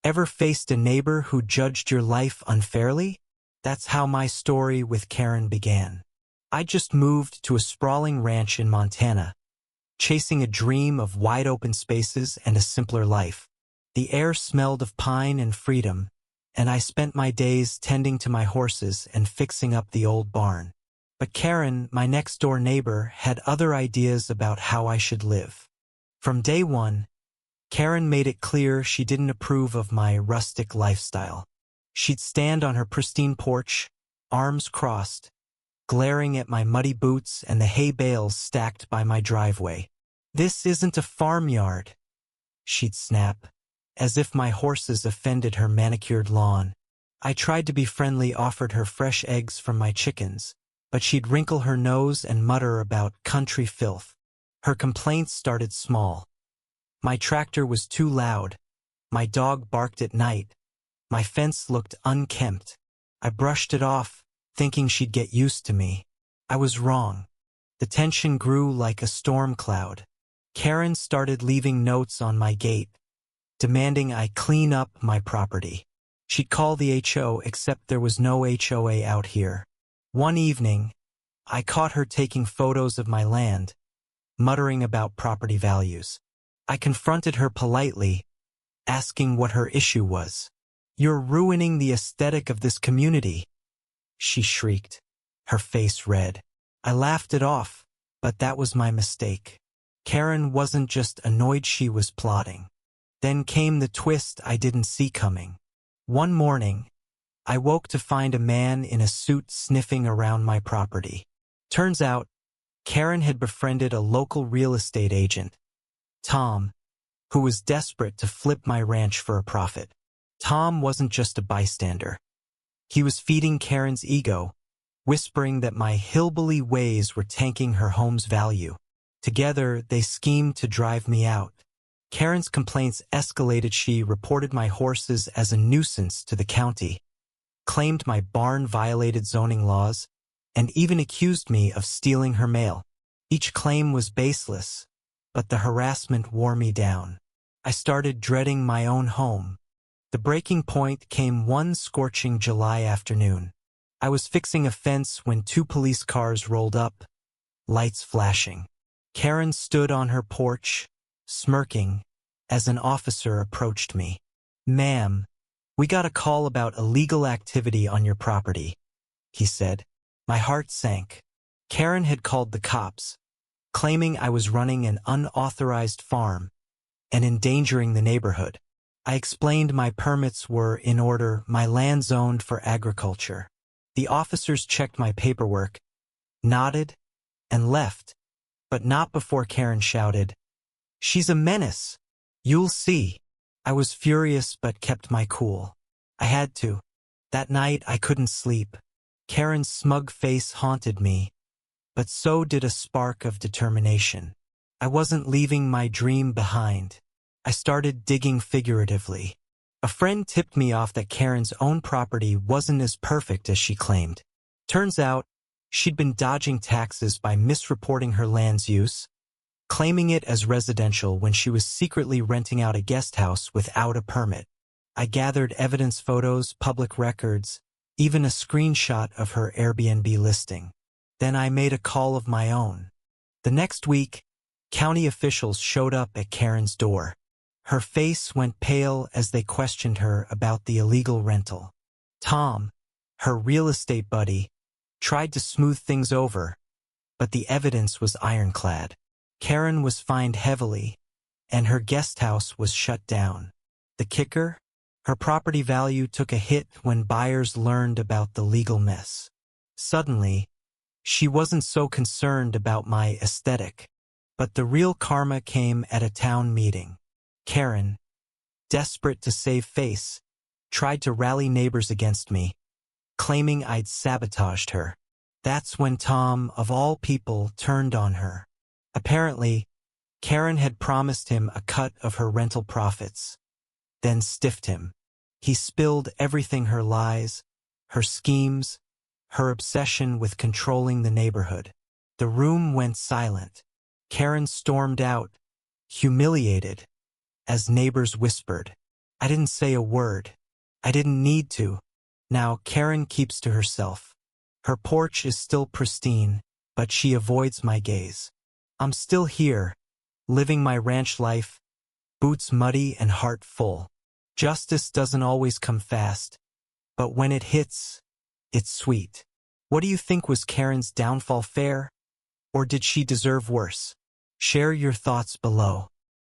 Ever faced a neighbor who judged your life unfairly? That's how my story with Karen began. I just moved to a sprawling ranch in Montana, chasing a dream of wide-open spaces and a simpler life. The air smelled of pine and freedom, and I spent my days tending to my horses and fixing up the old barn. But Karen, my next-door neighbor, had other ideas about how I should live. From day one, Karen made it clear she didn't approve of my rustic lifestyle. She'd stand on her pristine porch, arms crossed, glaring at my muddy boots and the hay bales stacked by my driveway. "This isn't a farmyard," she'd snap, as if my horses offended her manicured lawn. I tried to be friendly, offered her fresh eggs from my chickens, but she'd wrinkle her nose and mutter about country filth. Her complaints started small. My tractor was too loud. My dog barked at night. My fence looked unkempt. I brushed it off, thinking she'd get used to me. I was wrong. The tension grew like a storm cloud. Karen started leaving notes on my gate, demanding I clean up my property. She'd call the HO, except there was no HOA out here. One evening, I caught her taking photos of my land, muttering about property values. I confronted her politely, asking what her issue was. "You're ruining the aesthetic of this community," she shrieked, her face red. I laughed it off, but that was my mistake. Karen wasn't just annoyed, she was plotting. Then came the twist I didn't see coming. One morning, I woke to find a man in a suit sniffing around my property. Turns out, Karen had befriended a local real estate agent, Tom, who was desperate to flip my ranch for a profit. Tom wasn't just a bystander. He was feeding Karen's ego, whispering that my hillbilly ways were tanking her home's value. Together, they schemed to drive me out. Karen's complaints escalated. She reported my horses as a nuisance to the county, claimed my barn violated zoning laws, and even accused me of stealing her mail. Each claim was baseless, but the harassment wore me down. I started dreading my own home. The breaking point came one scorching July afternoon. I was fixing a fence when 2 police cars rolled up, lights flashing. Karen stood on her porch, smirking, as an officer approached me. "Ma'am, we got a call about illegal activity on your property," he said. My heart sank. Karen had called the cops, claiming I was running an unauthorized farm and endangering the neighborhood. I explained my permits were in order, my land zoned for agriculture. The officers checked my paperwork, nodded, and left, but not before Karen shouted, "She's a menace. You'll see." I was furious but kept my cool. I had to. That night I couldn't sleep. Karen's smug face haunted me, but so did a spark of determination. I wasn't leaving my dream behind. I started digging figuratively. A friend tipped me off that Karen's own property wasn't as perfect as she claimed. Turns out, she'd been dodging taxes by misreporting her land's use, claiming it as residential when she was secretly renting out a guest house without a permit. I gathered evidence, photos, public records, even a screenshot of her Airbnb listing. Then I made a call of my own. The next week, county officials showed up at Karen's door. Her face went pale as they questioned her about the illegal rental. Tom, her real estate buddy, tried to smooth things over, but the evidence was ironclad. Karen was fined heavily, and her guest house was shut down. The kicker? Her property value took a hit when buyers learned about the legal mess. Suddenly, she wasn't so concerned about my aesthetic, but the real karma came at a town meeting. Karen, desperate to save face, tried to rally neighbors against me, claiming I'd sabotaged her. That's when Tom, of all people, turned on her. Apparently, Karen had promised him a cut of her rental profits, then stiffed him. He spilled everything: her lies, her schemes, her obsession with controlling the neighborhood. The room went silent. Karen stormed out, humiliated, as neighbors whispered, I didn't say a word. I didn't need to. Now Karen keeps to herself. Her porch is still pristine, but she avoids my gaze. I'm still here, living my ranch life, boots muddy and heart full. Justice doesn't always come fast, but when it hits, it's sweet. What do you think was Karen's downfall, fair? Or did she deserve worse? Share your thoughts below.